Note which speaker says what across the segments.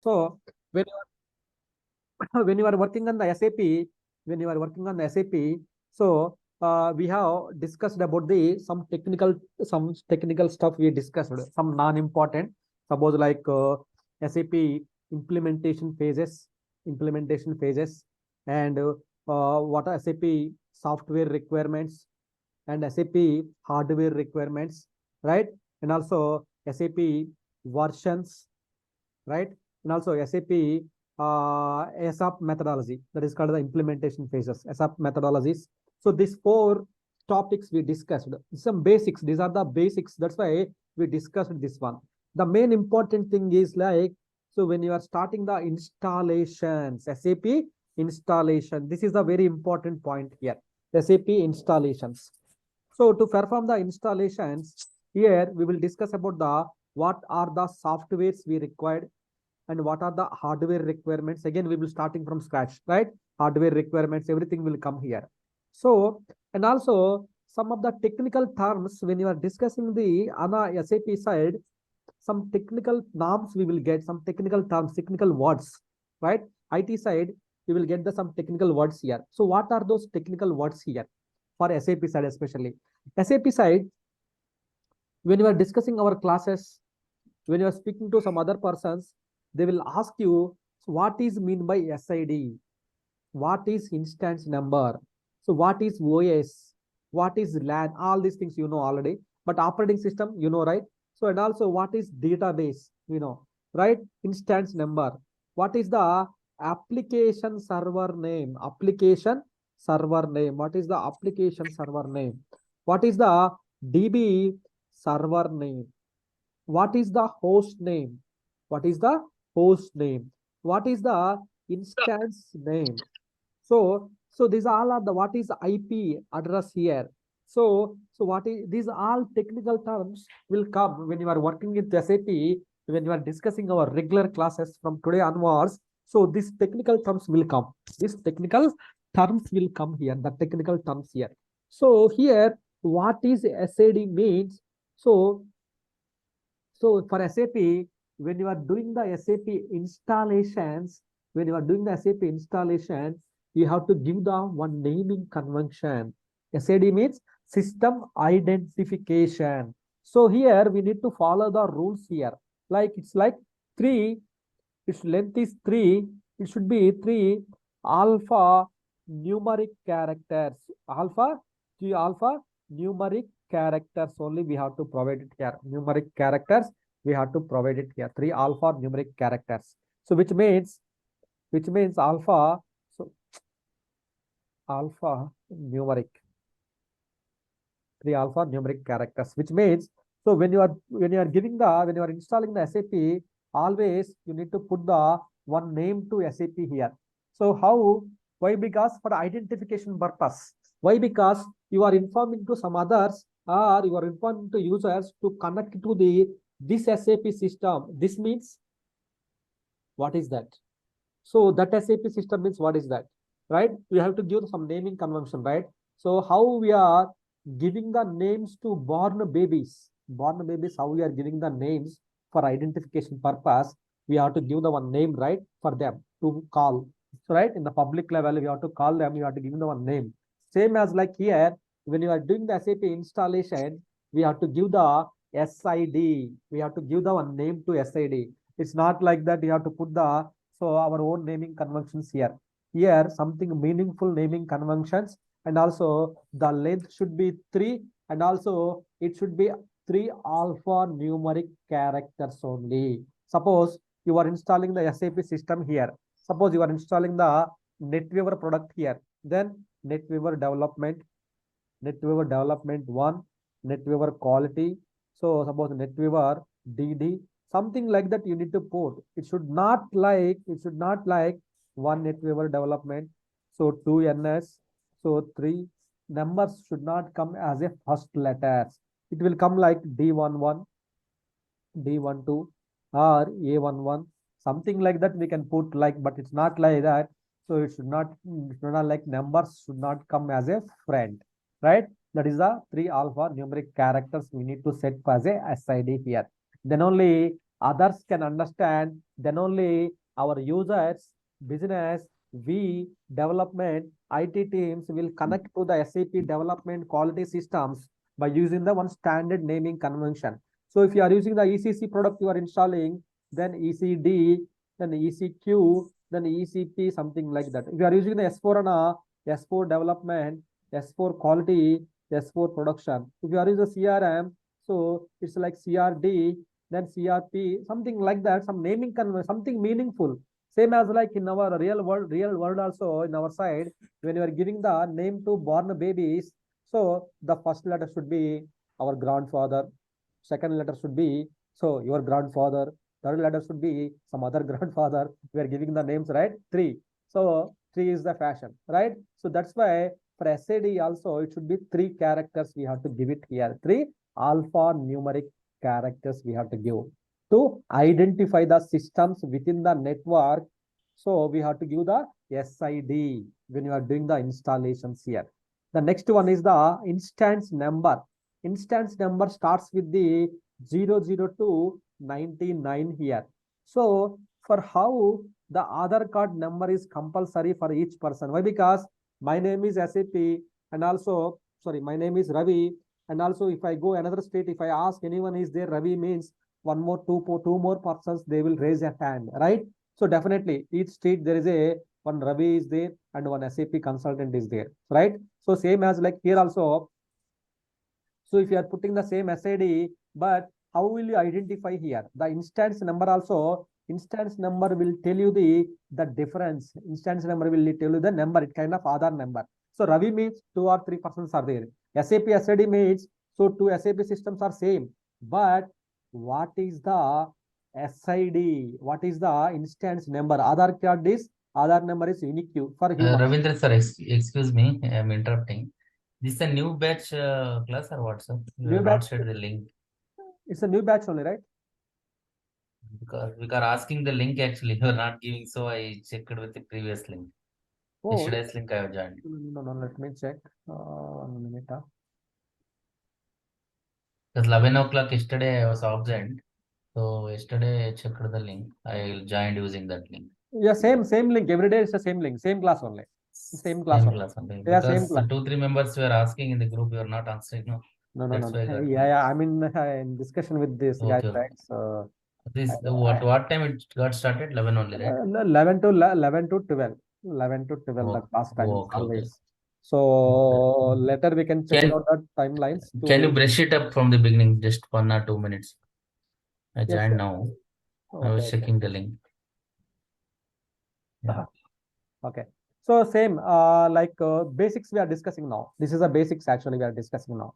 Speaker 1: So when when you are working on the SAP, when you are working on the SAP, so we have discussed about the some technical stuff we discussed, some non-important, suppose like SAP implementation phases, implementation phases, and what are SAP software requirements and SAP hardware requirements, right? And also SAP versions, right? And also SAP ASAP methodology, that is called the implementation phases, ASAP methodologies. So these four topics we discussed, some basics, these are the basics. That's why we discussed this one. The main important thing is like, so when you are starting the installations, SAP installation, this is the very important point here, SAP installations. So to perform the installations, here we will discuss about the what are the softwares we required and what are the hardware requirements. Again, we will starting from scratch, right? Hardware requirements, everything will come here. So, and also some of the technical terms when you are discussing the on the SAP side, some technical norms we will get, some technical terms, technical words, right? IT side, we will get the some technical words here. So what are those technical words here for SAP side especially? SAP side, when you are discussing our classes, when you are speaking to some other persons, they will ask you, what is mean by SID? What is instance number? So what is OS? What is LAN? All these things you know already, but operating system, you know, right? So, and also what is database, you know, right? Instance number. What is the application server name? Application server name. What is the application server name? What is the DB server name? What is the host name? What is the host name? What is the instance name? So these all are the what is IP address here. So what is these all technical terms will come when you are working with SAP, when you are discussing our regular classes from today onwards. So these technical terms will come. These technical terms will come here. The technical terms here. So here, what is SAD means? So for SAP, when you are doing the SAP installations, when you are doing the SAP installation, you have to give the one naming convention. SAD means system identification. So here we need to follow the rules here. Like it's like 3, its length is 3, it should be 3 alpha numeric characters. Alpha numeric characters only we have to provide it here. Numeric characters we have to provide it here. 3 alpha numeric characters. So which means alpha. So alpha numeric, 3 alpha numeric characters, which means, so when you are giving the, when you are installing the SAP, always you need to put the one name to SAP here. So how? Why? Because for the identification purpose. Why? Because you are informing to some others, or you are informing to users to connect to the this SAP system. This means what is that? So that SAP system means what is that? Right? We have to give some naming convention, right? So how we are giving the names to born babies? Born babies, how we are giving the names for identification purpose? We have to give the one name, right, for them to call. So right, in the public level, we have to call them. You have to give them one name. Same as like here, when you are doing the SAP installation, we have to give the SID. We have to give the one name to SID. It's not like that. You have to put the our own naming conventions here. Here, something meaningful naming conventions, and also the length should be 3, and also it should be 3 alpha numeric characters only. Suppose you are installing the SAP system here. Suppose you are installing the NetWeaver product here. Then NetWeaver development 1, NetWeaver quality. So suppose NetWeaver DD, something like that you need to put. It should not like one NetWeaver development. So 2 NS. So 3 numbers should not come as a first letters. It will come like D11, D12, or A11, something like that we can put like, but it's not like that. So it should not like numbers should not come as a friend, right? That is the 3 alpha numeric characters we need to set as a SID here. Then only others can understand, then only our users, business, we, development, IT teams will connect to the SAP development quality systems by using the one standard naming convention. So if you are using the ECC product you are installing, then ECD, then ECQ, then ECP, something like that. If you are using the S4HANA, S4 development, S4 quality, S4 production. If you are using the CRM, so it's like CRD, then CRP, something like that, some naming convention, something meaningful. Same as like in our real world also in our side, when you are giving the name to born babies, so the first letter should be our grandfather, second letter should be so your grandfather, third letter should be some other grandfather. We are giving the names, right? Three. So three is the fashion, right? So that's why for SAD also it should be 3 characters. We have to give it here. 3 alphanumeric characters we have to give to identify the systems within the network. So we have to give the SID when you are doing the installations here. The next one is the instance number. Instance number starts with the 00 to 99 here. So for how the Aadhaar card number is compulsory for each person. Why? Because my name is SAP and also, sorry, my name is Ravi. And also if I go another state, if I ask anyone is there, Ravi means two more persons, they will raise a hand, right? So definitely each state there is a one Ravi is there and one SAP consultant is there, right? So same as like here also. So if you are putting the same SID, but how will you identify here? The instance number also, instance number will tell you the difference. Instance number will tell you the number, it kind of Aadhaar number. So Ravi means 2 or 3 persons are there. SAP SID means, so 2 SAP systems are same. But what is the SID? What is the instance number? Aadhaar card is, Aadhaar number is unique for human.
Speaker 2: Ravindra sir, excuse me, I am interrupting. This is a new batch class or what, sir? You
Speaker 1: New
Speaker 2: have not
Speaker 1: batch.
Speaker 2: shared the link.
Speaker 1: It's a new batch only, right?
Speaker 2: Because we are asking the link actually, you are not giving, so I checked with the previous link.
Speaker 1: Oh,
Speaker 2: Yesterday's link I have joined.
Speaker 1: no, let me check. 1 minute.
Speaker 2: Because 11 o'clock yesterday I was absent. So yesterday I checked the link. I joined using that link.
Speaker 1: Yeah, same link. Every day it's the same link, same class only. Same class
Speaker 2: Same
Speaker 1: only.
Speaker 2: class only.
Speaker 1: Yeah, same
Speaker 2: Because
Speaker 1: class.
Speaker 2: 2-3 members were asking in the group, you are not answering. No.
Speaker 1: No.
Speaker 2: That's why I got
Speaker 1: Yeah. I'm in discussion with this guy,
Speaker 2: okay.
Speaker 1: right? So
Speaker 2: This what time it got started? 11 only, right?
Speaker 1: 11 to 12. 11 to 12 the
Speaker 2: Oh,
Speaker 1: class time is
Speaker 2: okay, okay.
Speaker 1: always. So
Speaker 2: Okay.
Speaker 1: later we can check it
Speaker 2: Can
Speaker 1: out the timelines
Speaker 2: can you
Speaker 1: to.
Speaker 2: brush it up from the beginning, just 1 or 2 minutes? I
Speaker 1: Yes.
Speaker 2: joined now. I
Speaker 1: Okay.
Speaker 2: was checking the link. Yeah.
Speaker 1: Okay. So same like basics we are discussing now. This is the basics actually we are discussing now.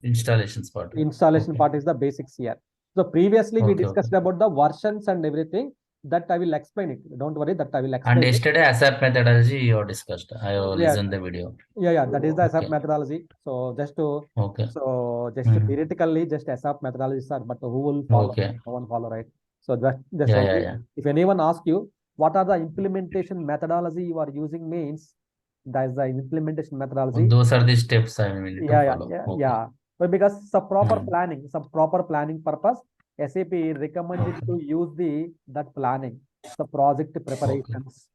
Speaker 2: Installations part.
Speaker 1: Installation
Speaker 2: Okay.
Speaker 1: part is the basics here. So previously we
Speaker 2: Okay, okay.
Speaker 1: discussed about the versions and everything that I will explain it. Don't worry, that I will
Speaker 2: And
Speaker 1: explain it.
Speaker 2: yesterday ASAP methodology you discussed. I have
Speaker 1: Yeah,
Speaker 2: listened the video.
Speaker 1: that is the ASAP
Speaker 2: Okay.
Speaker 1: methodology. So
Speaker 2: Okay.
Speaker 1: just
Speaker 2: Hmm.
Speaker 1: theoretically just ASAP methodology, sir, but who will follow?
Speaker 2: Okay.
Speaker 1: No one follow, right? So just
Speaker 2: Yeah, yeah,
Speaker 1: only
Speaker 2: yeah.
Speaker 1: if anyone asks you what are the implementation methodology you are using means that is the implementation methodology.
Speaker 2: Those are the steps I need to follow. Okay.
Speaker 1: Yeah. But because
Speaker 2: Hmm.
Speaker 1: some proper planning purpose, SAP recommended
Speaker 2: Okay.
Speaker 1: to use that planning, the project
Speaker 2: Okay.
Speaker 1: preparations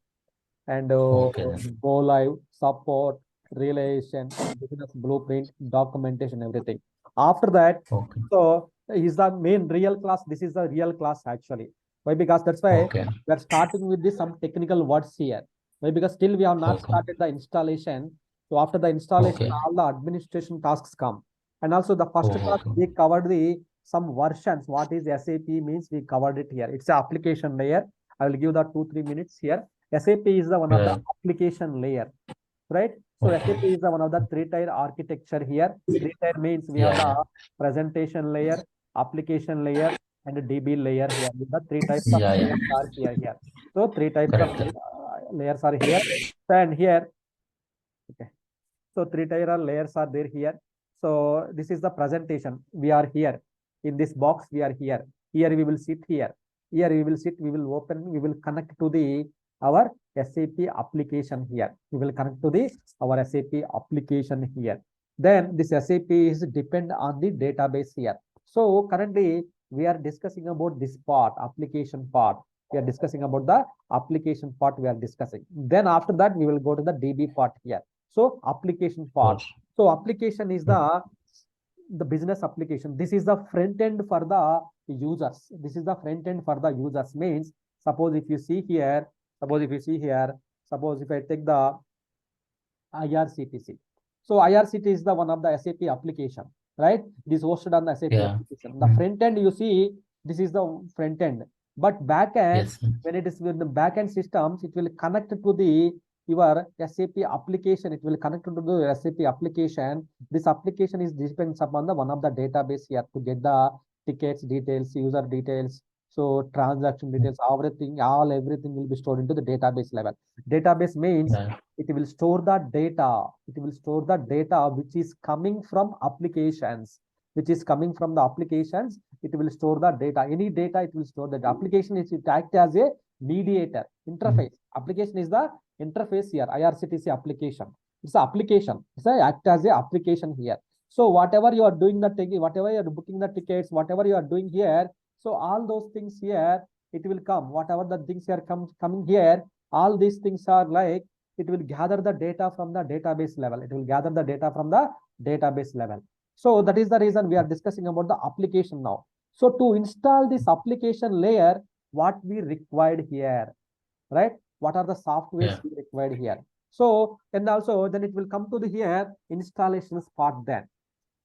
Speaker 1: and
Speaker 2: Okay then.
Speaker 1: go live, support, relation, business blueprint, documentation, everything. After that,
Speaker 2: Okay.
Speaker 1: so is the main real class. This is the real class actually. Why? Because that's why
Speaker 2: Okay.
Speaker 1: we are starting with some technical words here. Why? Because still we have not
Speaker 2: Okay.
Speaker 1: started the installation. So after the installation,
Speaker 2: Okay.
Speaker 1: all the administration tasks come. And also the first
Speaker 2: Oh,
Speaker 1: class
Speaker 2: okay.
Speaker 1: we covered some versions. What is SAP means we covered it here. It's an application layer. I will give the 2-3 minutes here. SAP is the one of the
Speaker 2: Yeah.
Speaker 1: application layer, right? So
Speaker 2: Okay.
Speaker 1: SAP is the one of the 3-tier architecture here. 3-tier means we have
Speaker 2: Yeah, yeah.
Speaker 1: the presentation layer, application layer, and a DB layer here. With the 3 types of
Speaker 2: Yeah, yeah.
Speaker 1: layers are here. So 3 types of
Speaker 2: Correct. Correct.
Speaker 1: layers are here. And here, okay. So 3-tier layers are there here. So this is the presentation. We are here in this box. We are here. Here we will sit here. Here we will sit. We will open. We will connect to our SAP application here. We will connect to our SAP application here. Then this SAP is depend on the database here. So currently we are discussing about this part, application part. We are discussing about the application part we are discussing. Then after that, we will go to the DB part here. So application part.
Speaker 2: Yes.
Speaker 1: So application is the business application. This is the front end for the users. This is the front end for the users. Means suppose if you see here, suppose if I take the IRCTC. So IRCTC is the one of the SAP application, right? This hosted on the SAP
Speaker 2: Yeah.
Speaker 1: application. The front end you see, this is the front end. But back end,
Speaker 2: Yes.
Speaker 1: when it is with the back end systems, it will connect to the your SAP application. It will connect to the SAP application. This application is depends upon the one of the database here to get the tickets details, user details, so transaction details, everything, everything will be stored into the database level. Database means
Speaker 2: Yeah.
Speaker 1: it will store the data. It will store the data which is coming from applications, which is coming from the applications. It will store the data. Any data, it will store that. Application is it act as a mediator, interface. Application is the interface here. IRCTC application. It's the application. It's a act as a application here. So whatever you are doing the ticket, whatever you are booking the tickets, whatever you are doing here, so all those things here, it will come. Whatever the things are coming here, all these things are like it will gather the data from the database level. It will gather the data from the database level. So that is the reason we are discussing about the application now. So to install this application layer, what we required here, right? What are the softwares
Speaker 2: Yeah.
Speaker 1: we required here? So, and also then it will come to the here installations part then.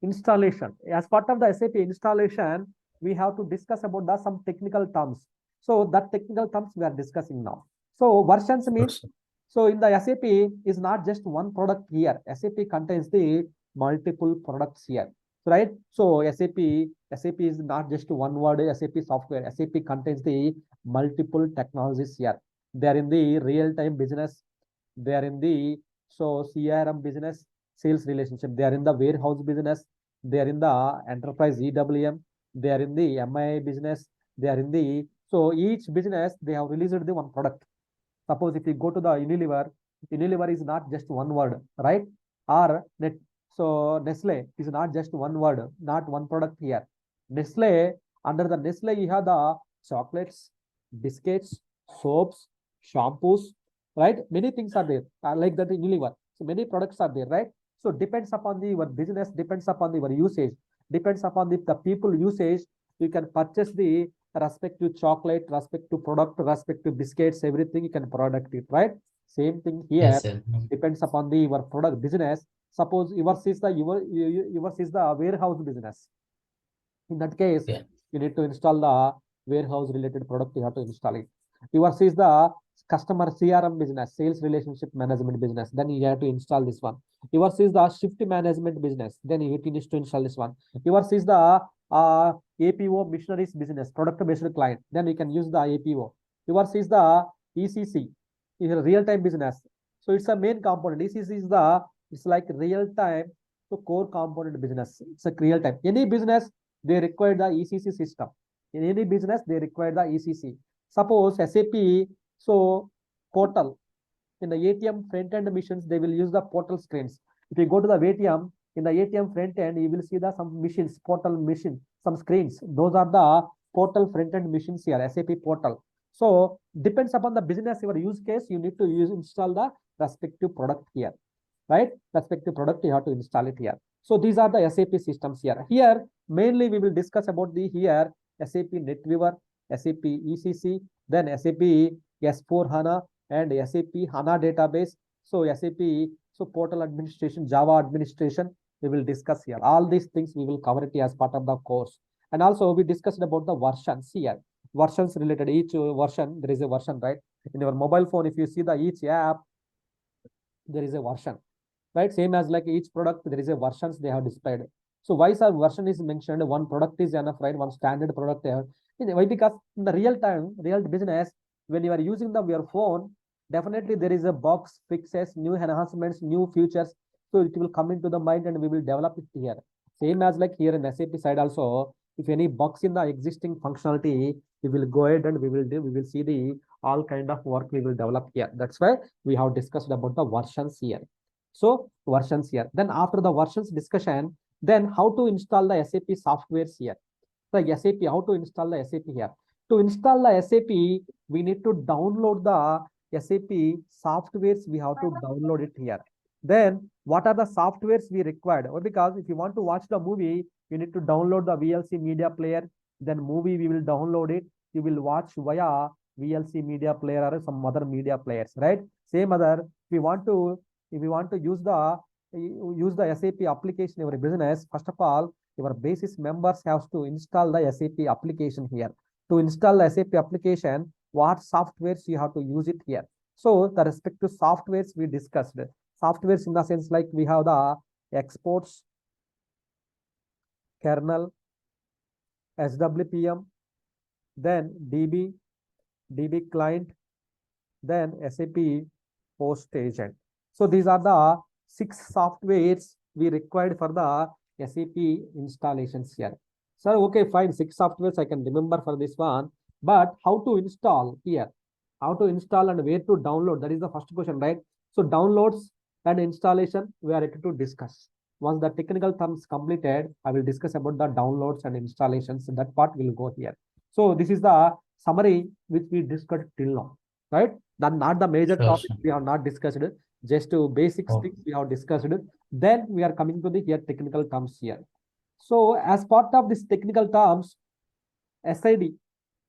Speaker 1: Installation. As part of the SAP installation, we have to discuss about the some technical terms. So that technical terms we are discussing now. So versions means,
Speaker 2: Yes.
Speaker 1: so in the SAP is not just one product here. SAP contains the multiple products here, right? So SAP is not just one word, SAP software. SAP contains the multiple technologies here. They are in the real-time business. They are in the CRM business, sales relationship. They are in the warehouse business. They are in the enterprise EWM. They are in the MI business. They are in the, so each business they have released the one product. Suppose if you go to the Unilever, Unilever is not just one word, right? Or net. So Nestle is not just one word, not one product here. Nestle, under the Nestle, you have the chocolates, biscuits, soaps, shampoos, right? Many things are there, like that in Unilever. So many products are there, right? So depends upon the your business, depends upon the your usage, depends upon the people usage. You can purchase the respective chocolate, respective product, respective biscuits, everything you can product it, right? Same thing here,
Speaker 2: Yes, sir.
Speaker 1: depends upon the your product business. Suppose yours is the yours is the warehouse business. In that case,
Speaker 2: Yeah.
Speaker 1: you need to install the warehouse related product. You have to install it. Yours is the customer CRM business, sales relationship management business. Then you have to install this one. Yours is the shift management business. Then you need to install this one. Yours is the APO missionaries business, product based client. Then you can use the APO. Yours is the ECC, is a real time business. So it's a main component. ECC is the, it's like real time, so core component business. It's a real time. Any business they require the ECC system. In any business, they require the ECC. Suppose SAP, so portal, in the ATM front end missions, they will use the portal screens. If you go to the ATM, in the ATM front end, you will see the some machines, portal machine, some screens. Those are the portal front end machines here, SAP portal. So depends upon the business, your use case, you need to install the respective product here, right? Respective product, you have to install it here. So these are the SAP systems here. Here, mainly we will discuss about the here SAP NetWeaver, SAP ECC, then SAP S4 HANA and SAP HANA database. So SAP, so portal administration, Java administration, we will discuss here. All these things we will cover it as part of the course. And also we discussed about the versions here. Versions related, each version, there is a version, right? In your mobile phone, if you see the each app, there is a version, right? Same as like each product, there is a versions they have displayed. So why sir version is mentioned? One product is enough, right? One standard product they have. Why? Because in the real time, real business, when you are using your phone, definitely there is a box fixes, new enhancements, new features. So it will come into the mind and we will develop it here. Same as like here in SAP side also, if any box in the existing functionality, we will go ahead and we will see the all kind of work we will develop here. That's why we have discussed about the versions here. So versions here. Then after the versions discussion, then how to install the SAP softwares here. the SAP, how to install the SAP here. To install the SAP, we need to download the SAP softwares. We have to download it here. Then what are the softwares we required? Or because if you want to watch the movie, you need to download the VLC media player. Then movie, we will download it. You will watch via VLC media player or some other media players, right? Same other, if we want to use the SAP application in your business, first of all, your basis members have to install the SAP application here. To install the SAP application, what softwares you have to use it here. So the respective softwares we discussed. Softwares in the sense like we have the exports, kernel, SWPM, then DB client, then SAP post agent. So these are the 6 softwares we required for the SAP installations here. So okay, fine, 6 softwares I can remember for this one, but how to install here? How to install and where to download? That is the first question, right? So downloads and installation we are ready to discuss. Once the technical terms completed, I will discuss about the downloads and installations. That part will go here. So this is the summary which we discussed till now, right? That not the major topics we have not discussed, just basic things we have discussed. Then we are coming to the here technical terms here. So as part of this technical terms, SID,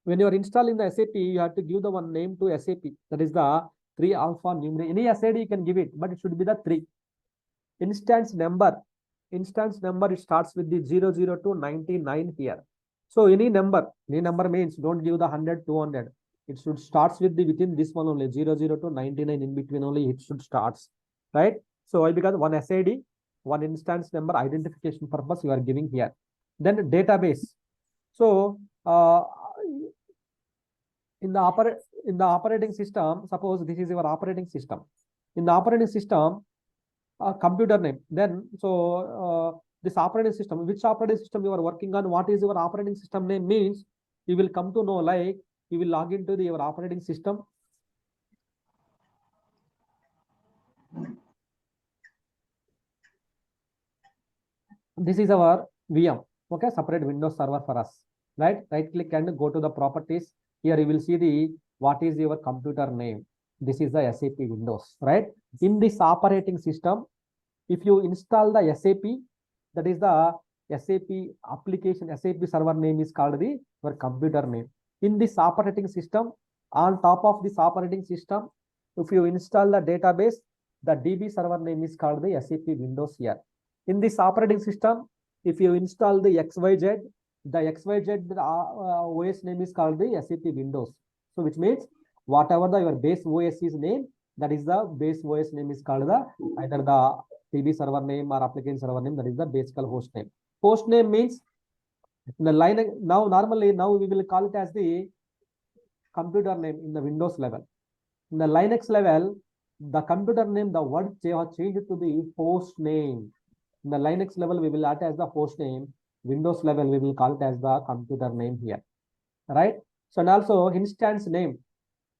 Speaker 1: when you are installing the SAP, you have to give the one name to SAP. That is the 3 alpha numeric. Any SID you can give it, but it should be the 3. Instance number, it starts with the 00 to 99 here. So any number means don't give the 100, 200. It should starts with the within this one only, 00 to 99, in between only it should starts, right? So why? Because one SID, one instance number identification purpose you are giving here. Then database. So in the operating system, suppose this is your operating system. In the operating system, computer name. Then so this operating system, which operating system you are working on, what is your operating system name means, you will come to know, like you will log into your operating system. This is our VM, okay, separate Windows server for us, right? Right click and go to the properties. Here you will see the what is your computer name. This is the SAP Windows, right? In this operating system, if you install the SAP, that is the SAP application, SAP server name is called the your computer name. In this operating system, on top of this operating system, if you install the database, the DB server name is called the SAP Windows here. In this operating system, if you install the XYZ, the XYZ OS name is called the SAP Windows. So which means whatever your base OS is name, that is the base OS name is called the either the DB server name or application server name, that is the basic host name. Host name means the line. Now normally we will call it as the computer name in the Windows level. In the Linux level, the computer name, the word they have changed to the host name. In the Linux level, we will add as the host name. Windows level, we will call it as the computer name here, right? So and also instance name.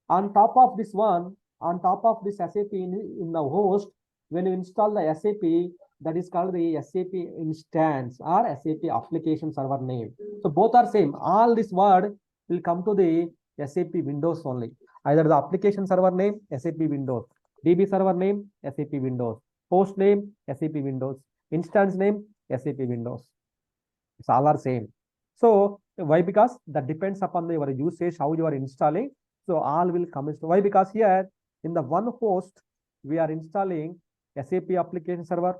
Speaker 1: On top of this one, on top of this SAP in the host, when you install the SAP, that is called the SAP instance or SAP application server name. So both are same. All this word will come to the SAP Windows only. Either the application server name, SAP Windows, DB server name, SAP Windows, host name, SAP Windows, instance name, SAP Windows. It's all are same. So why? Because that depends upon your usage, how you are installing. So all will come. Why? Because here in the one host, we are installing SAP application server,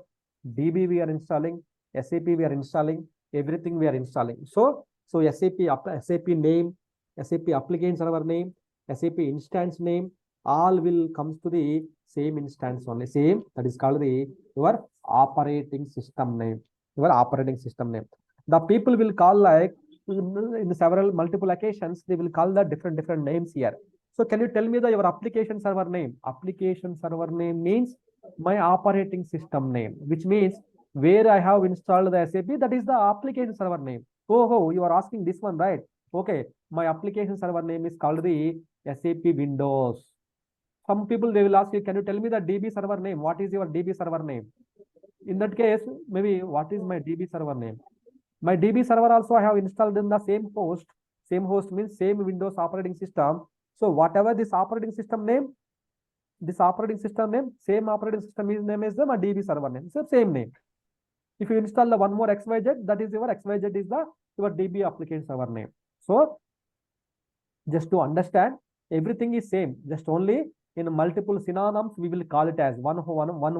Speaker 1: DB we are installing, SAP we are installing, everything we are installing. So SAP name, SAP application server name, SAP instance name, all will comes to the same instance only. Same, that is called the your operating system name. Your operating system name. The people will call like in several multiple occasions, they will call the different names here. So can you tell me your application server name? Application server name means my operating system name, which means where I have installed the SAP, that is the application server name. Oh, you are asking this one, right? Okay, my application server name is called the SAP Windows. Some people, they will ask you, can you tell me the DB server name? What is your DB server name? In that case, maybe what is my DB server name? My DB server also I have installed in the same host. Same host means same Windows operating system. So whatever this operating system name, same operating system is name is the my DB server name. So same name. If you install the one more XYZ, that is your XYZ is the your DB application server name. So just to understand, everything is same. Just only in multiple synonyms, we will call it as one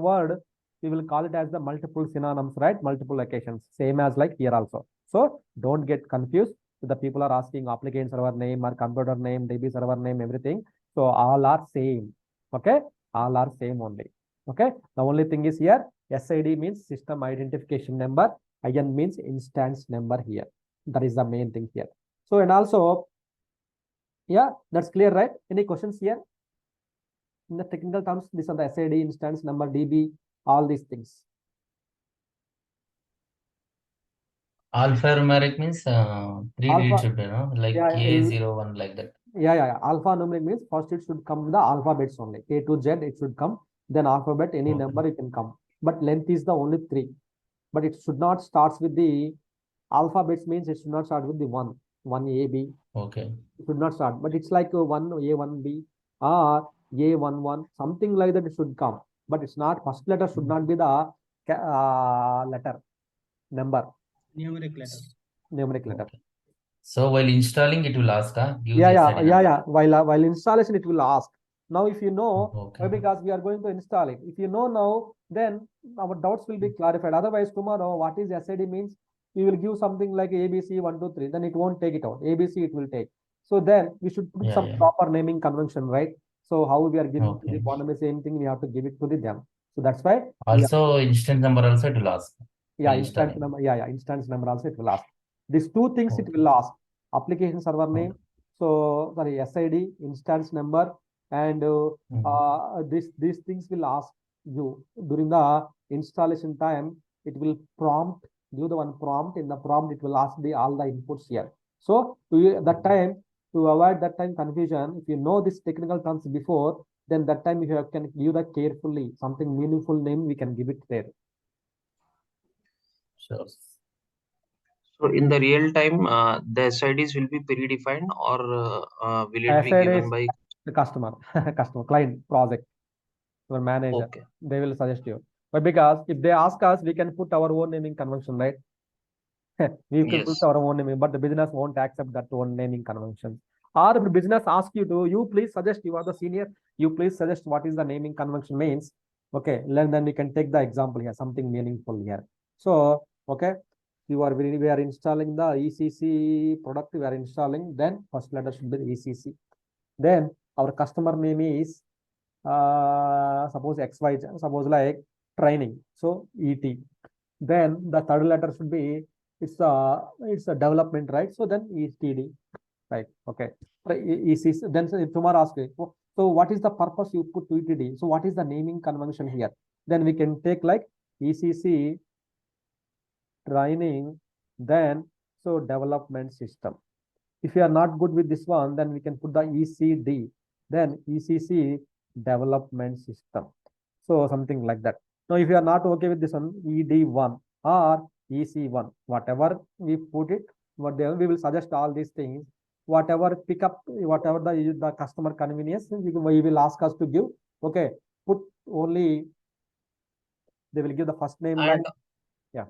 Speaker 1: word. We will call it as the multiple synonyms, right? Multiple locations, same as like here also. So don't get confused. The people are asking application server name or computer name, DB server name, everything. So all are same. Okay, all are same only. Okay. The only thing is here, SID means system identification number. IN means instance number here. That is the main thing here. So and also, yeah, that's clear, right? Any questions here? In the technical terms, these are the SID, instance number, DB, all these things.
Speaker 2: Alphanumeric means three
Speaker 1: Alpha,
Speaker 2: digits should be, no? Like
Speaker 1: yeah,
Speaker 2: A01 like that.
Speaker 1: yeah. Alphanumeric means first it should come the alphabets only. A to Z it should come. Then alphabet, any
Speaker 2: Okay.
Speaker 1: number it can come. But length is the only 3. But it should not start with the alphabets means it should not start with the 1 A, B.
Speaker 2: Okay.
Speaker 1: It should not start. But it's like 1 A, 1 B or A11, something like that it should come. But it's not, first letter should not be the letter, number.
Speaker 3: Numeric letter.
Speaker 1: Numeric letter.
Speaker 2: Okay. So while installing, it will ask, give
Speaker 1: Yeah,
Speaker 2: the
Speaker 1: yeah,
Speaker 2: SID
Speaker 1: yeah,
Speaker 2: number.
Speaker 1: yeah. While installation, it will ask. Now, if you know,
Speaker 2: Okay.
Speaker 1: because we are going to install it. If you know now, then our doubts will be clarified. Otherwise, tomorrow, what is SID means? We will give something like ABC 1, 2, 3. Then it won't take it out. ABC it will take. So then we should put some proper naming convention, right? So how we are giving to the economy same thing, we have to give it to the them. So that's why.
Speaker 2: Also, instance number also it will ask.
Speaker 1: Yeah, instance number. Yeah, instance number also it will ask. These two things it will ask. Application server name. So sorry, SID, instance number, and these things will ask you during the installation time. It will prompt, give the one prompt. In the prompt, it will ask all the inputs here. So that time, to avoid that time confusion, if you know this technical terms before, then that time you can give that carefully, something meaningful name, we can give it there.
Speaker 2: Sure.
Speaker 3: So in the real time, the SIDs will be predefined, or will it be given by
Speaker 1: the customer, client, project, your manager?
Speaker 3: Okay.
Speaker 1: They will suggest you. But because if they ask us, we can put our own naming convention, right? We can put our own naming, but the business won't accept that own naming convention. Or if the business asks you to, you please suggest, you are the senior, you please suggest what is the naming convention means. Okay, then we can take the example here, something meaningful here. So, okay, we are installing the ECC product, we are installing, then first letter should be the ECC. Then our customer name is suppose XY, suppose like training, so ET. Then the third letter should be it's a development, right? So then ETD, right? Okay. ECC. Then tomorrow ask me, so what is the purpose you put to ETD? So what is the naming convention here? Then we can take like ECC training, then so development system. If you are not good with this one, then we can put the ECD, then ECC development system. So something like that. Now, if you are not okay with this one, ED1 or EC1, whatever we put it, whatever we will suggest all these things, whatever pick up, whatever the customer convenience, we will ask us to give. Okay, put only, they will give the first name, like, yeah.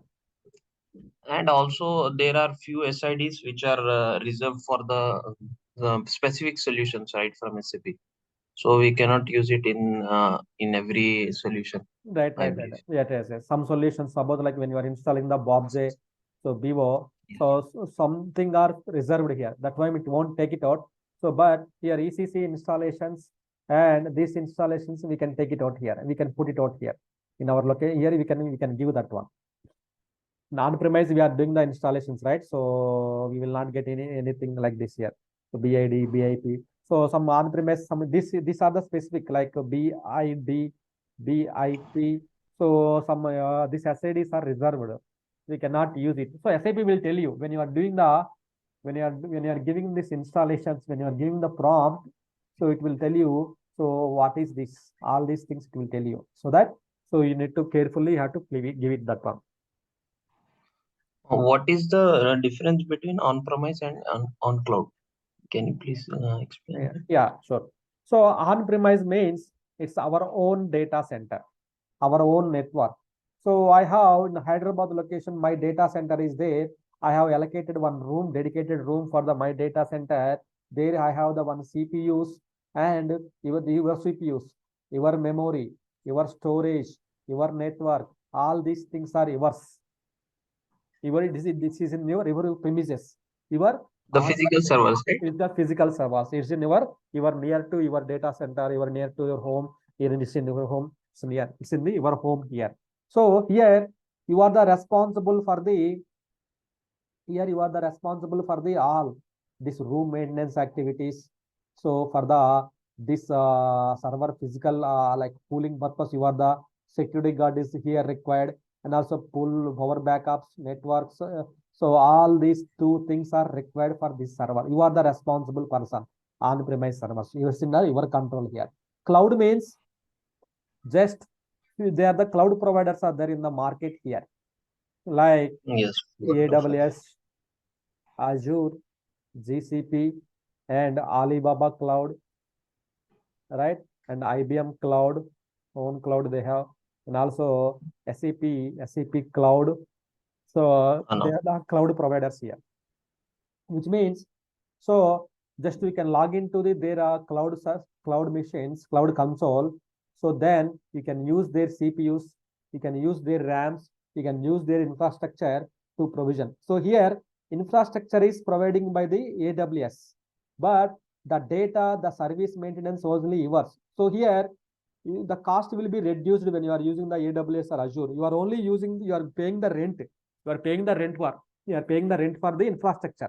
Speaker 3: And also there are few SIDs which are reserved for the specific solutions, right, from SAP. So we cannot use it in every solution.
Speaker 1: Right. Yes. Some solutions, suppose like when you are installing the BobJ, so Bivo, so something are reserved here. That's why it won't take it out. So, but here ECC installations and these installations, we can take it out here. We can put it out here in our location. Here we can give that one. On-premise, we are doing the installations, right? So we will not get anything like this here. So BID, BIP. So some on-premise, these are the specific like BID, BIP. So some these SIDs are reserved. We cannot use it. So SAP will tell you when you are doing the when you are giving this installations, when you are giving the prompt, so it will tell you. So what is this? All these things it will tell you. So that you need to carefully have to give it that one.
Speaker 3: What is the difference between on-premise and on cloud? Can you please explain that?
Speaker 1: Yeah, sure. So on-premise means it's our own data center, our own network. So I have in Hyderabad location, my data center is there. I have allocated one room, dedicated room for the my data center. There I have the one CPUs and your CPUs, your memory, your storage, your network. All these things are yours. This is in your premises. Your
Speaker 3: The physical servers, right?
Speaker 1: is the physical servers. It's in your near to your data center, your near to your home. Here it is in your home. It's near. It's in your home here. So here you are the responsible for the all this room maintenance activities. So for the this server physical like cooling purpose, you are the security guard is here required, and also pull power backups, networks. So all these two things are required for this server. You are the responsible person on premise servers. You are in your control here. Cloud means just they are the cloud providers are there in the market here, like
Speaker 3: Yes.
Speaker 1: AWS, Azure, GCP, and Alibaba Cloud, right? And IBM Cloud, own cloud they have, and also SAP Cloud. So they are the cloud providers here, which means so just we can log into their cloud machines, cloud console. So then you can use their CPUs, you can use their RAMs, you can use their infrastructure to provision. So here infrastructure is providing by the AWS, but the data, the service maintenance only yours. So here the cost will be reduced when you are using the AWS or Azure. You are only using, you are paying the rent. You are paying the rent for, you are paying the rent for the infrastructure.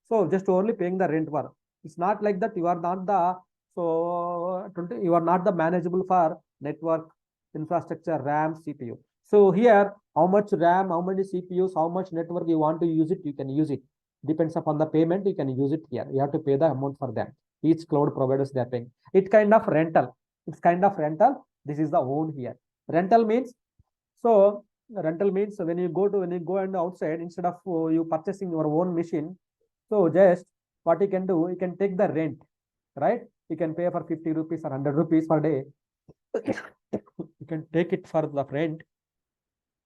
Speaker 1: So just only paying the rent for. It's not like that. You are not the you are not the manageable for network, infrastructure, RAM, CPU. So here, how much RAM, how many CPUs, how much network you want to use it, you can use it. Depends upon the payment, you can use it here. You have to pay the amount for them. Each cloud providers they are paying. It kind of rental. It's kind of rental. This is the own here. Rental means so rental means when you go and outside, instead of you purchasing your own machine, so just what you can do, you can take the rent, right? You can pay for 50 rupees or 100 rupees per day. You can take it for the rent.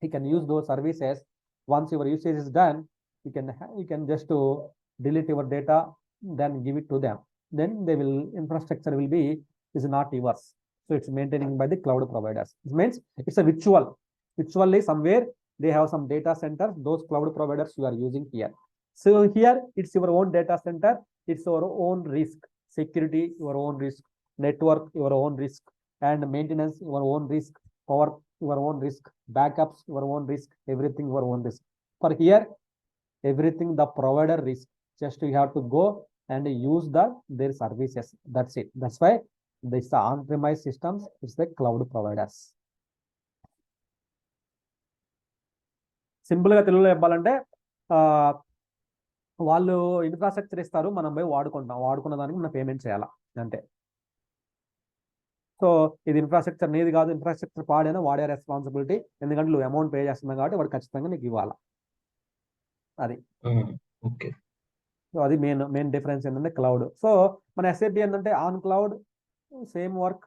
Speaker 1: You can use those services. Once your usage is done, you can just to delete your data, then give it to them. Then they will infrastructure will be is not yours. So it's maintaining by the cloud providers. It means it's a virtual. Virtually somewhere they have some data centers. Those cloud providers you are using here. So here it's your own data center. It's your own risk. Security your own risk. Network your own risk. And maintenance your own risk. Power your own risk, backups your own risk, everything your own risk. For here, everything the provider risk. Just you have to go and use their services. That's it. That's why this on-premise systems is the cloud providers. Simple గా తెలుగులో చెప్పాలంటే వాళ్ళు infrastructure ఇస్తారు, మనం పోయి వాడుకున్న దానికి మనం పేమెంట్ చేయాలా అంతే. సో ఇది ఇన్ఫ్రాస్ట్రక్చర్ నీది కాదు, ఇన్ఫ్రాస్ట్రక్చర్ పాడైనా వాడే రెస్పాన్సిబిలిటీ, ఎందుకంటే నువ్వు అమౌంట్ పే చేస్తున్నావు కాబట్టి వాడు ఖచ్చితంగా నీకు ఇవ్వాలా. అది
Speaker 3: ఓకే.
Speaker 1: సో అది మెయిన్ డిఫరెన్స్ ఏంటంటే క్లౌడ్. సో మన SAP ఏంటంటే on cloud same work,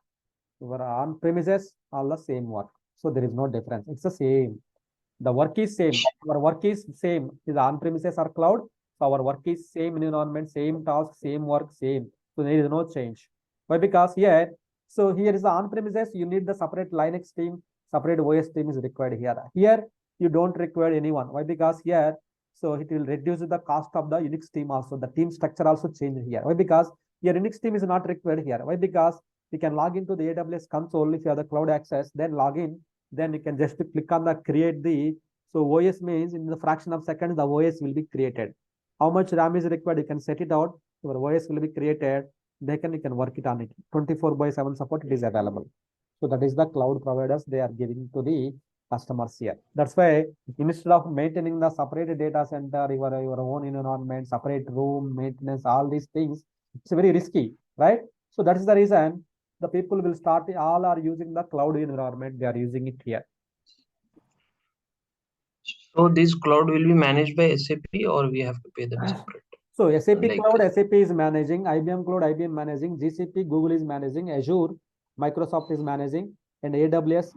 Speaker 1: your on premises all the same work. So there is no difference, it's the same. The work is same. Our work is same. Is on premises or cloud. So our work is same environment, same task, same work, same. So there is no change. Why? Because here, so here is the on premises. You need the separate Linux team, separate OS team is required here. Here you don't require anyone. Why? Because here, so it will reduce the cost of the Unix team also. The team structure also change here. Why? Because your Unix team is not required here. Why? Because you can log into the AWS console if you have the cloud access. Then log in. Then you can just click on the create the, so OS means in the fraction of seconds the OS will be created. How much RAM is required, you can set it out, your OS will be created, you can work it on it. 24/7 support it is available. So that is the cloud providers they are giving to the customers here. That's why instead of maintaining the separate data center, your own environment, separate room maintenance, all these things, it's very risky, right? So that is the reason the people will start, all are using the cloud environment, they are using it here.
Speaker 3: So this cloud will be managed by SAP, or we have to pay them separate?
Speaker 1: So SAP
Speaker 3: Like-
Speaker 1: Cloud, SAP is managing, IBM Cloud, IBM managing, GCP, Google is managing, Azure, Microsoft is managing, and AWS,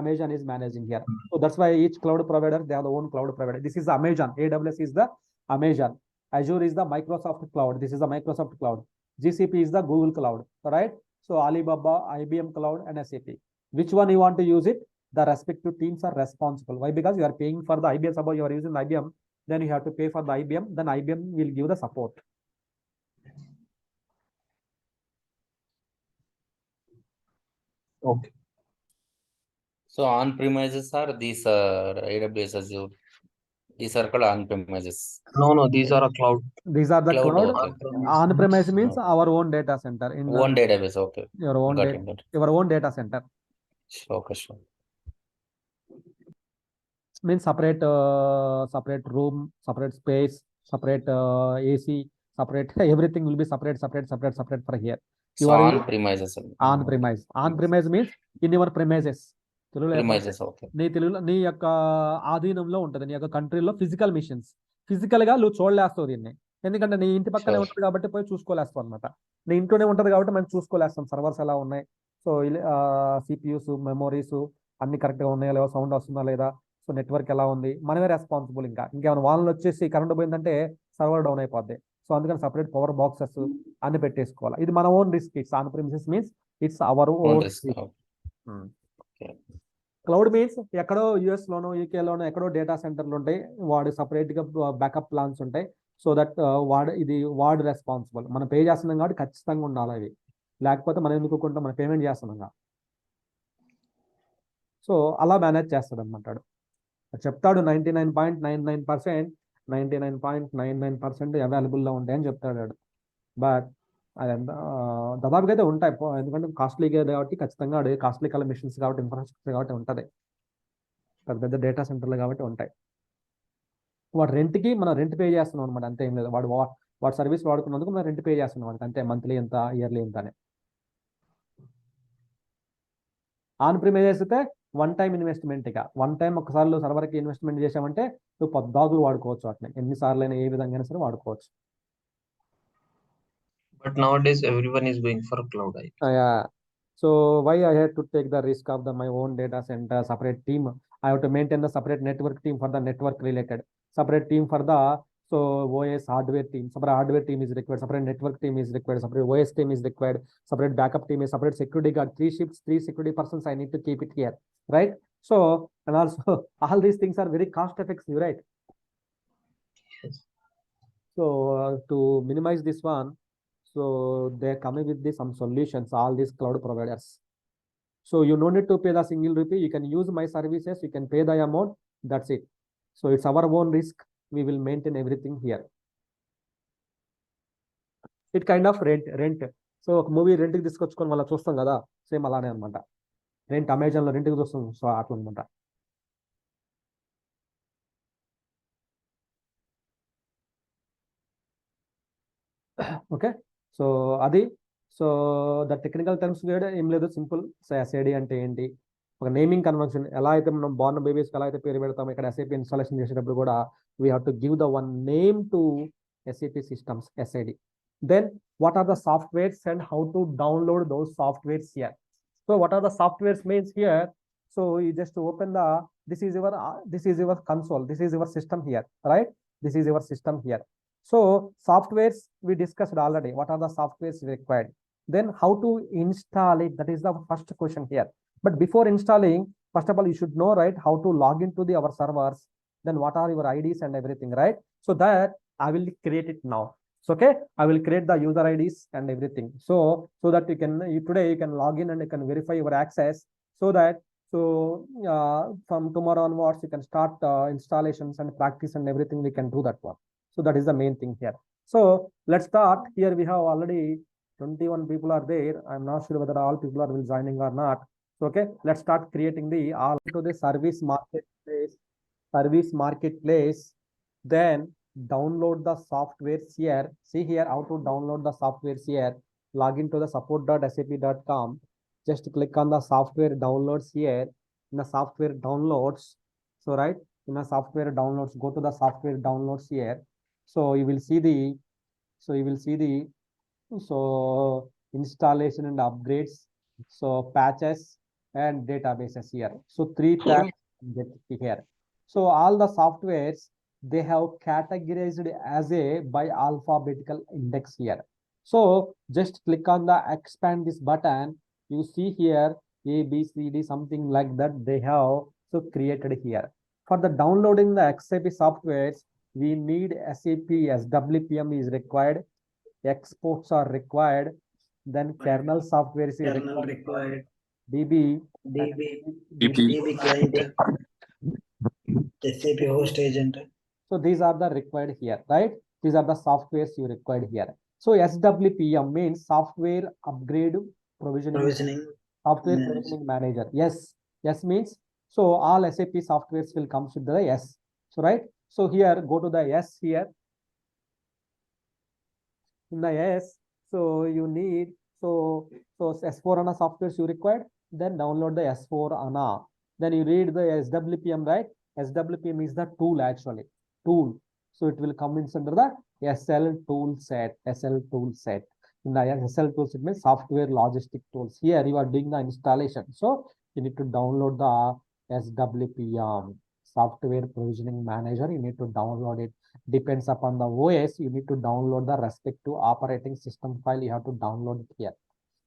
Speaker 1: Amazon is managing here. So that's why each cloud provider, they have their own cloud provider. This is Amazon, AWS is the Amazon, Azure is the Microsoft Cloud, this is the Microsoft Cloud, GCP is the Google Cloud, right? So Alibaba, IBM Cloud, and SAP. Which one you want to use it? The respective teams are responsible. Why? Because you are paying for the IBM, suppose you are using IBM, then you have to pay for the IBM, then IBM will give the support.
Speaker 3: Okay.
Speaker 2: So on premises are these AWS Azure. These are called on premises.
Speaker 3: No, these are a cloud.
Speaker 1: These are the
Speaker 2: Cloud,
Speaker 1: cloud.
Speaker 2: okay.
Speaker 1: On-premise means our own data center. In
Speaker 2: One database, okay.
Speaker 1: your own
Speaker 2: Got it, got it.
Speaker 1: your own data center
Speaker 2: Okay, sure.
Speaker 1: means separate room, separate space, separate AC, separate everything will be separate for here. You
Speaker 2: So
Speaker 1: are
Speaker 2: on premises.
Speaker 1: on-premise. On-premise means in your premises.
Speaker 2: Premises, okay.
Speaker 1: నీ తెలుగులో నీ యొక్క ఆధీనంలో ఉంటుంది, నీ యొక్క కంట్రీలో physical machines. Physical గా నువ్వు చూడలేస్తావు దీన్ని, ఎందుకంటే నీ ఇంటి పక్కనే
Speaker 2: Sure.
Speaker 1: ఉంటుంది కాబట్టి పోయి చూసుకోలేస్తావు అనమాట. నీ ఇంట్లోనే ఉంటది కాబట్టి మనం చూసుకోలేస్తాం సర్వర్స్ ఎలా ఉన్నాయి, సో సిపియూస్, మెమోరీస్ అన్ని కరెక్ట్ గా ఉన్నాయా లేదా, సౌండ్ వస్తుందా లేదా, సో నెట్వర్క్ ఎలా ఉంది, మనమే రెస్పాన్సిబుల్. ఇంకేమైనా వాళ్ళని వచ్చేసి కరెంట్ పోయిందంటే సర్వర్ డౌన్ అయిపోద్ది. సో అందుకని సపరేట్ పవర్ బాక్సెస్ అన్ని పెట్టేసుకోవాలి. ఇది మన own risk. It's on premises means it's our own
Speaker 2: risk,
Speaker 1: risk.
Speaker 2: okay.
Speaker 1: Cloud means ఎక్కడో యుఎస్ లోనో యూకే లోనో ఎక్కడో డేటా సెంటర్లు ఉంటాయి, వాడు సపరేట్ గా బ్యాకప్ ప్లాన్స్ ఉంటాయి. సో దట్ వాడు రెస్పాన్సిబుల్. మనం పే చేస్తున్నాం కాబట్టి ఖచ్చితంగా ఉండాలి అవి, లేకపోతే మనం ఎందుకు కొంటాం, మనం పేమెంట్ చేస్తున్నాం. సో అలా మేనేజ్ చేస్తాడు అనమాట. చెప్తాడు 99.99%, 99.99% అవైలబుల్లో ఉంటాయని చెప్తాడు. బట్ అదంతా దాదాపుగా అయితే ఉంటాయి, ఎందుకంటే కాస్ట్లీగా కాబట్టి ఖచ్చితంగా కాస్ట్లీ కల మిషన్స్ కాబట్టి, ఇన్ఫ్రాస్ట్రక్చర్ కాబట్టి ఉంటుంది, పెద్ద పెద్ద డేటా సెంటర్లు కాబట్టి ఉంటాయి. వాడు రెంట్కి మనం రెంట్ పే చేస్తున్నాం అనమాట, అంతే. ఏం లేదు, వాడు సర్వీస్ వాడుకున్నందుకు మనం రెంట్ పే చేస్తున్నాం వాడికి, అంతే. మంత్లీ ఎంత, ఇయర్లీ ఎంత అని. ఆన్ ప్రిమైజెస్ అయితే వన్ టైం ఇన్వెస్ట్మెంట్. ఇక వన్ టైం ఒకసారి సర్వర్కి ఇన్వెస్ట్మెంట్ చేసామంటే నువ్వు పొద్దాకులు వాడుకోవచ్చు వాటిని, ఎన్నిసార్లు అయినా ఏ విధంగా అయినా సరే వాడుకోవచ్చు.
Speaker 3: But nowadays everyone is going for cloud.
Speaker 1: Yeah. So why I had to take the risk of my own data center, separate team. I have to maintain the separate network team for the network related, separate team for the OS hardware team, separate hardware team is required, separate network team is required, separate OS team is required, separate backup team is separate, security guard, 3 shifts, 3 security persons, I need to keep it here, right? So, and also all these things are very cost effective, right?
Speaker 3: Yes.
Speaker 1: So to minimize this one, so they're coming with some solutions, all these cloud providers. So you no need to pay the single rupee, you can use my services, you can pay the amount, that's it. So it's our own risk, we will maintain everything here. It kind of rent. So ఒక movie రెంట్కి తీసుకొచ్చుకొని మళ్ళీ చూస్తాం కదా, same అలానే అనమాట. Rent అమెజాన్లో రెంట్కి చూస్తాం, సో అట్లా అనమాట. ఓకే, సో అది. సో ద టెక్నికల్ టర్మ్స్ కూడా ఏం లేదు, సింపుల్. సో ఎస్ఐడి అంటే ఏంటి, ఒక నేమింగ్ కన్వెన్షన్. ఎలా అయితే మనం బార్న్ బేబీస్కి ఎలా అయితే పేరు పెడతాం, ఇక్కడ ఎస్ఐపి ఇన్స్టాలేషన్ చేసేటప్పుడు కూడా we have to give the one name to SAP systems, SID. Then what are the softwares and how to download those softwares here. So what are the softwares means here, so you just open the, this is your console, this is your system here, right? This is your system here. So softwares we discussed already, what are the softwares required, then how to install it, that is the first question here. But before installing, first of all you should know, right, how to log into our servers, then what are your IDs and everything, right? So that I will create it now. So okay, I will create the user IDs and everything, so that today you can log in and you can verify your access, so that from tomorrow onwards you can start installations and practice and everything, we can do that one. So that is the main thing here. So let's start. Here we have already 21 people are there. I'm not sure whether all people are will joining or not. So okay, let's start creating the all to the service marketplace. Then download the softwares here. See here how to download the softwares here. Log into the support.sap.com. Just click on the software downloads here. In the software downloads, so right, in a software downloads, go to the software downloads here. So you will see the, so installation and upgrades, so patches and databases here. So three tabs get here. So all the softwares, they have categorized as a by alphabetical index here. So just click on the expand this button. You see here A, B, C, D, something like that they have so created here. For the downloading the SAP softwares, we need SAP SWPM is required, exports are required, then kernel software is required, DB,
Speaker 4: DB client, SAP host agent.
Speaker 1: So these are the required here, right? These are the softwares you required here. So SWPM means software upgrade provisioning, software provisioning manager. Yes, yes means, so all SAP softwares will come with the S. So right. So here go to the S here. In the S, so you need, so S4 HANA softwares you required, then download the S4 HANA. Then you read the SWPM, right? SWPM is the tool actually, tool. So it will come in under the SL tool set, SL tool set. In the SL tool set means software logistic tools. Here you are doing the installation. So you need to download the SWPM, software provisioning manager. You need to download it. Depends upon the OS, you need to download the respective operating system file. You have to download it here.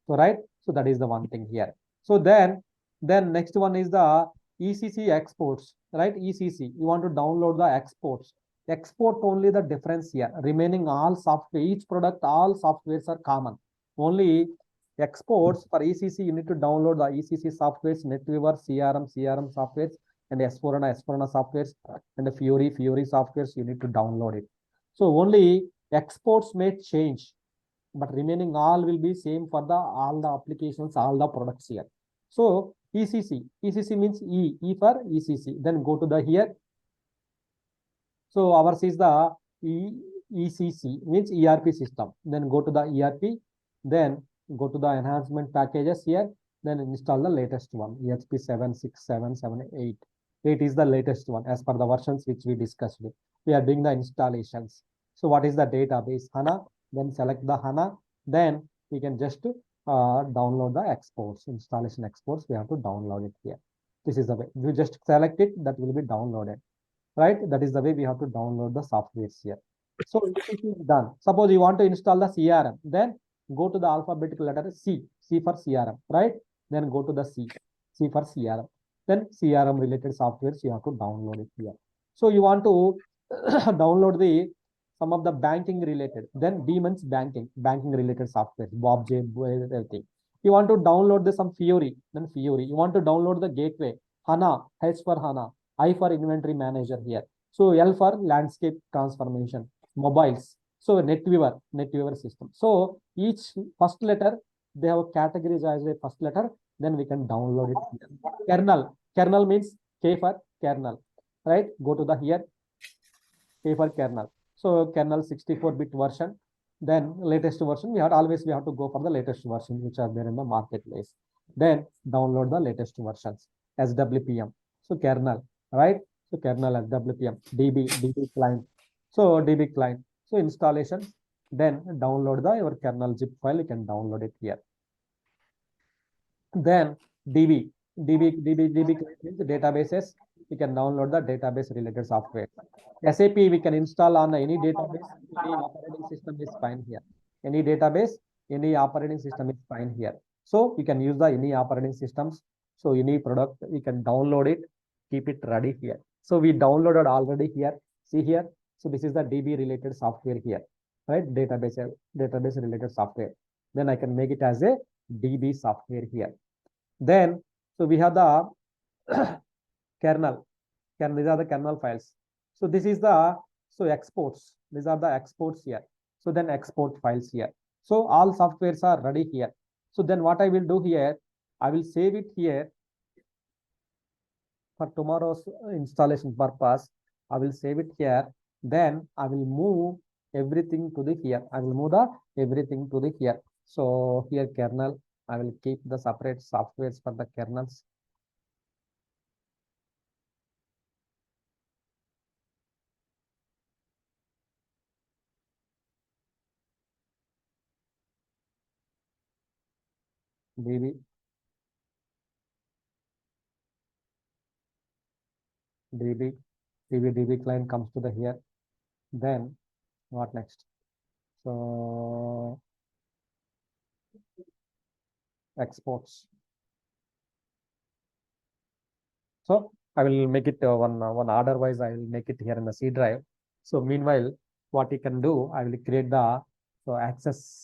Speaker 1: So right, so that is the one thing here. So then next one is the ECC exports, right? ECC, you want to download the exports. Export only the difference here. Remaining all software, each product, all softwares are common. Only exports for ECC, you need to download the ECC softwares, NetWeaver, CRM softwares, and S4 HANA softwares, and the Fiori softwares, you need to download it. So only exports may change, but remaining all will be same for the all the applications, all the products here. So ECC means E for ECC. Then go to the here. So ours is the ECC means ERP system. Then go to the ERP. Then go to the enhancement packages here. Then install the latest one, EHP 7, 6, 7, 7, 8. 8 is the latest one as per the versions which we discussed. We are doing the installations. So what is the database? HANA. Then select the HANA. Then we can just download the exports, installation exports. We have to download it here. This is the way. You just select it, that will be downloaded. Right? That is the way we have to download the softwares here. So it is done. Suppose you want to install the CRM, then go to the alphabetical letter C for CRM, right? Then go to the C for CRM. Then CRM related softwares you have to download it here. So you want to download the some of the banking related, then D means banking related software, Bob J, everything. You want to download the some Fiori, then Fiori. You want to download the gateway, HANA, H for HANA, I for inventory manager here. So L for landscape transformation, mobiles. So NetWeaver system. So each first letter, they have categorized as a first letter, then we can download it. Kernel means K for kernel, right? Go to the here, K for kernel. So kernel 64-bit version, then latest version, we have to go for the latest version which are there in the marketplace. Then download the latest versions, SWPM. So kernel, right? So kernel SWPM, DB client. So DB client. So installation, then download your kernel zip file, you can download it here. Then DB client means databases. You can download the database related software. SAP we can install on any database, any operating system is fine here. Any database, any operating system is fine here. So you can use the any operating systems. So any product, we can download it, keep it ready here. So we downloaded already here. See here. So this is the DB related software here, right? Database related software. Then I can make it as a DB software here. Then, so we have the kernel. These are the kernel files. So this is the, so exports. These are the exports here. So then export files here. So all softwares are ready here. So then what I will do here, I will save it here for tomorrow's installation purpose. I will save it here. Then I will move everything to the here. I will move the everything to the here. So here kernel, I will keep the separate softwares for the kernels. DB. DB client comes to the here. Then what next? So exports. So I will make it one order wise. I will make it here in the C drive. So meanwhile, what you can do, I will create the access